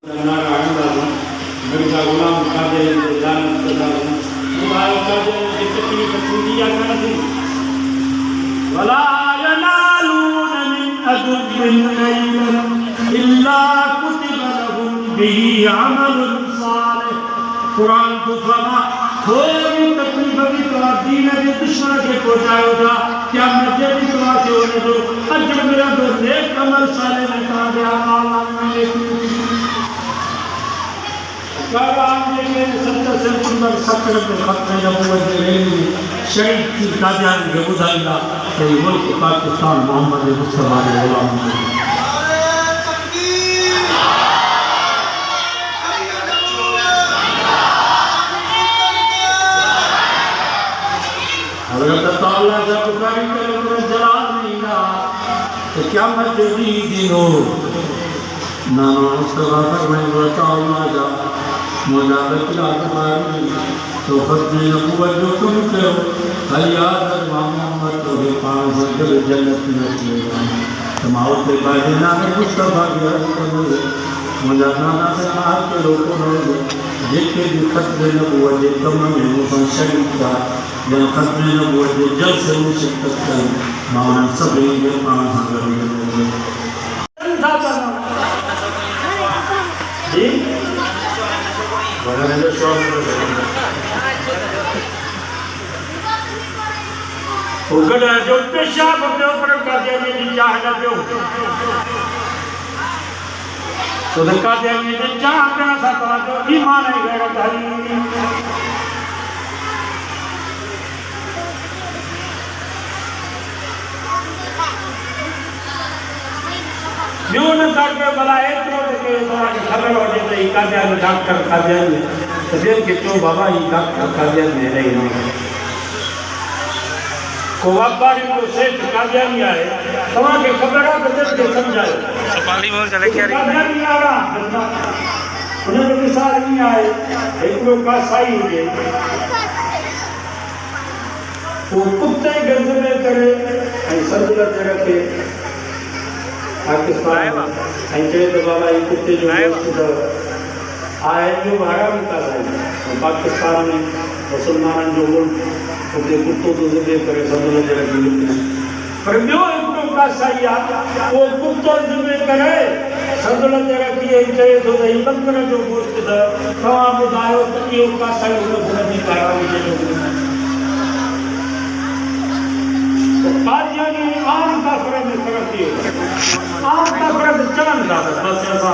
मिर्जा गुलाम कादियानी लानत अल्लाह मुबारक कादियानी की तकलीफ छूटी या थी वला यनालून मिन अदुव्विन नैलन इल्ला कुतिबा लहुम बिही अमलुन सालिह। कुरान तो फरमा थोड़ी तकलीफ भी तो दीन के दुश्मन के पहुंचायो था क्या मजे भी तो आके होने दो अजर मेरा दो नेक अमल साले में कहा गया अल्लाह ने सत्तर में खत्म जब शहीद की कादियानी के बुधाईला कि मुल्क पाकिस्तान मोहम्मद मुस्तफा के गुलाम हज़रत ताला जब बुखारी के में जलाल नहीं ना तो क्या मजदी दिनो ना मुस्तफा फरमाए बताओ ना जा मुजाबत आत्मारी तो फर्ज़ नबूवत जो तुम करो हयात मोहम्मद तो के पास जब जन्नत में चलेगा तमाओ के बाजे नाम मुस्तफा के करो मुजाबना से मार के रोको नो जेके भी फर्ज़ नबूवत के कम में मुफसर का जब फर्ज़ नबूवत के जल से मुशक्कत कर माना सब के पास जी वरना जो शौक उगड़ा जो पेशाब अपने ऊपर का दिया ये चाह ना दो तो धक्का दिया ये चाह अपना साथ वाला जो ईमान है गैर धारी जो न करके बुलाए तो के तुम्हारी खबर हो जाती है कादियानी डॉक्टर कादियानी तो देख के तो बाबा ये डॉक्टर कादियानी नहीं हो को व्यापारी को सेठ कादियानी आए तुम्हारे खबर आ तो देख के समझाए सपाली मोर चले क्या रही कादियानी आ रहा उन्हें तो मिसाल नहीं आए एक लोग का साई हो गए वो कुत्ते गंज में करे ऐसा दिलत रखे पाकिस्तान ऐसे तो बाबा ये कुत्ते जो आए जो भाड़ा मिलता है पाकिस्तान में मुसलमान जो मुल्क उनके कुत्तों तो ज़िले करे समझ जरा की पर जो इनको का सही आ वो कुत्तों ज़िले करे समझ जरा की ऐसे तो नहीं बंकर जो गोश्त था तमाम बुधायो तो ये का सही हो नहीं पाया मुझे तो कादियानी आम का फर्क में फर्क दियो आम का फर्क चलन का बस ऐसा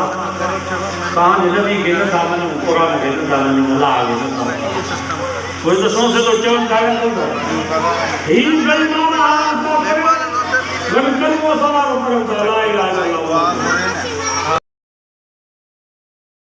कहां नबी के सामने कुरान के सामने अल्लाह के सामने कोई तो सौ से तो चलन कायम होगा ही बेईमान आम का फर्क गन वो सवाल ऊपर